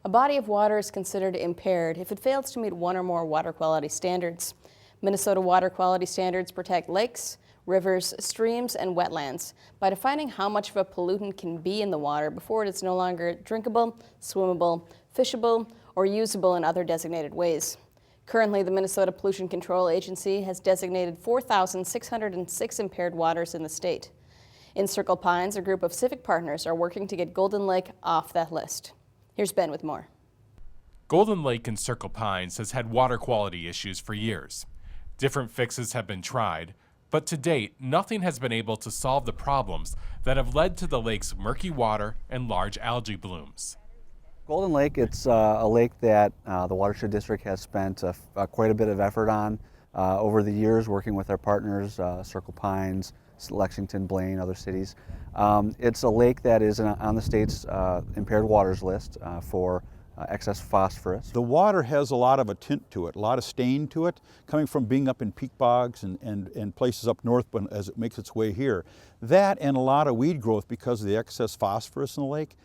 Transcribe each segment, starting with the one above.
A body of water is considered impaired if it fails to meet one or more water quality standards. Minnesota water quality standards protect lakes, rivers, streams, and wetlands by defining how much of a pollutant can be in the water before it is no longer drinkable, swimmable, fishable, or usable in other designated ways. Currently, the Minnesota Pollution Control Agency has designated 4,606 impaired waters in the state. In Circle Pines, a group of civic partners are working to get Golden Lake off that list. Here's Ben with more. Golden Lake in Circle Pines has had water quality issues for years. Different fixes have been tried, but to date, nothing has been able to solve the problems that have led to the lake's murky water and large algae blooms. Golden Lake, it's a lake that the Watershed District has spent quite a bit of effort on over the years, working with our partners, Circle Pines, Lexington, Blaine, other cities. It's a lake that is on the state's impaired waters list for excess phosphorus. The water has a lot of a tint to it, a lot of stain to it, coming from being up in peat bogs and places up north as it makes its way here. That and a lot of weed growth because of the excess phosphorus in the lake.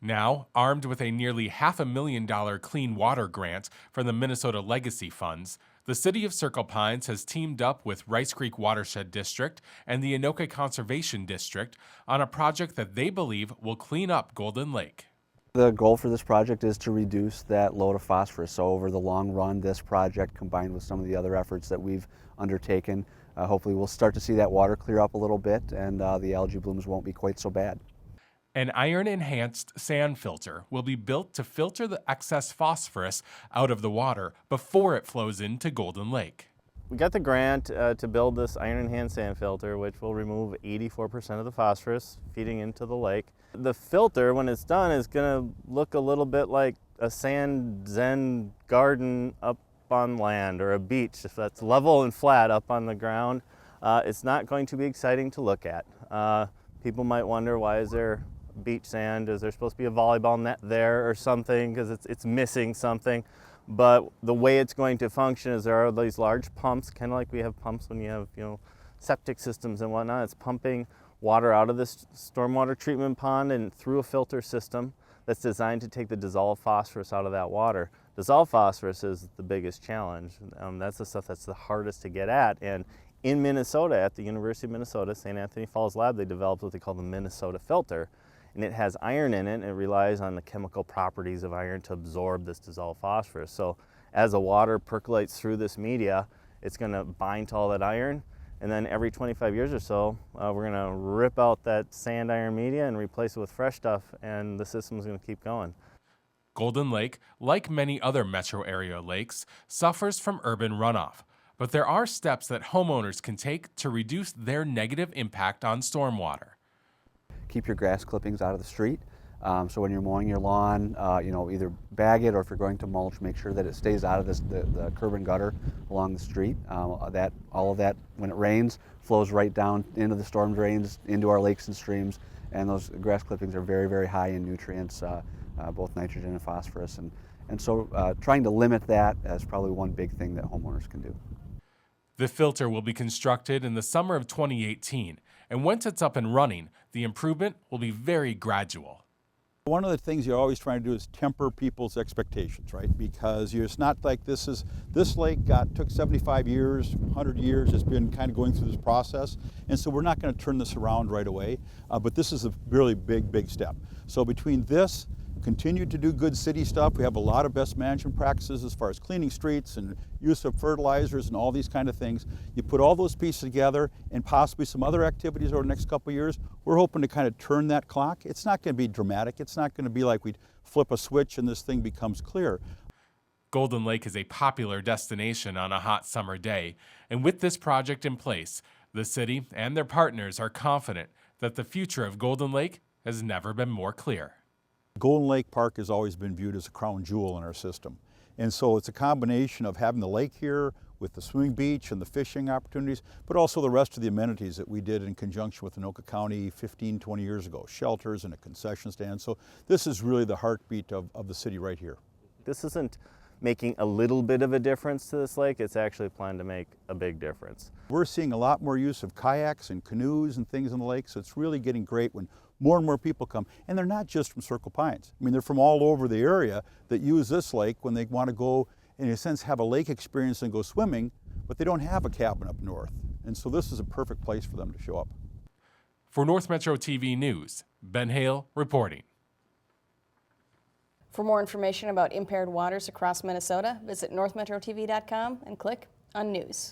Now, armed with a nearly $500,000 clean water grant from the Minnesota Legacy Funds, the city of Circle Pines has teamed up with Rice Creek Watershed District and the Anoka Conservation District on a project that they believe will clean up Golden Lake. The goal for this project is to reduce that load of phosphorus. So over the long run, this project combined with some of the other efforts that we've undertaken, hopefully we'll start to see that water clear up a little bit and the algae blooms won't be quite so bad. An iron-enhanced sand filter will be built to filter the excess phosphorus out of the water before it flows into Golden Lake. We got the grant to build this iron-enhanced sand filter, which will remove 84% of the phosphorus feeding into the lake. The filter, when it's done, is going to look a little bit like a sand zen garden up on land, or a beach if that's level and flat up on the ground. It's not going to be exciting to look at. People might wonder, why is there beach sand? Is there supposed to be a volleyball net there or something, because it's missing something? But the way it's going to function is there are these large pumps, kind of like we have pumps when you have, septic systems and whatnot. It's pumping water out of this stormwater treatment pond and through a filter system that's designed to take the dissolved phosphorus out of that water. Dissolved phosphorus is the biggest challenge. That's the stuff that's the hardest to get at. And in Minnesota, at the University of Minnesota, St. Anthony Falls Lab, they developed what they call the Minnesota filter. And it has iron in it, and it relies on the chemical properties of iron to absorb this dissolved phosphorus. So as the water percolates through this media, it's going to bind to all that iron, and then every 25 years or so, we're going to rip out that sand iron media and replace it with fresh stuff, and the system is going to keep going. Golden Lake, like many other metro area lakes, suffers from urban runoff, but there are steps that homeowners can take to reduce their negative impact on stormwater. Keep your grass clippings out of the street. So when you're mowing your lawn, either bag it, or if you're going to mulch, make sure that it stays out of the curb and gutter along the street. All of that, when it rains, flows right down into the storm drains, into our lakes and streams. And those grass clippings are very, very high in nutrients, both nitrogen and phosphorus. And so trying to limit that is probably one big thing that homeowners can do. The filter will be constructed in the summer of 2018, and once it's up and running, the improvement will be very gradual. One of the things you're always trying to do is temper people's expectations, right? Because it's not like this lake took 75 years, 100 years, it's been kind of going through this process. And so we're not going to turn this around right away, but this is a really big step. So between this, continue to do good city stuff. We have a lot of best management practices as far as cleaning streets and use of fertilizers and all these kind of things. You put all those pieces together and possibly some other activities over the next couple of years, we're hoping to kind of turn that clock. It's not going to be dramatic. It's not going to be like we flip a switch and this thing becomes clear. Golden Lake is a popular destination on a hot summer day, and with this project in place, the city and their partners are confident that the future of Golden Lake has never been more clear. Golden Lake Park has always been viewed as a crown jewel in our system. And so it's a combination of having the lake here with the swimming beach and the fishing opportunities, but also the rest of the amenities that we did in conjunction with Anoka County 15, 20 years ago, shelters and a concession stand. So this is really the heartbeat of the city right here. This isn't making a little bit of a difference to this lake, it's actually planned to make a big difference. We're seeing a lot more use of kayaks and canoes and things in the lake, so it's really getting great when more and more people come. And they're not just from Circle Pines. I mean, they're from all over the area that use this lake when they want to go, in a sense, have a lake experience and go swimming, but they don't have a cabin up north. And so this is a perfect place for them to show up. For North Metro TV News, Ben Hale reporting. For more information about impaired waters across Minnesota, visit northmetrotv.com and click on News.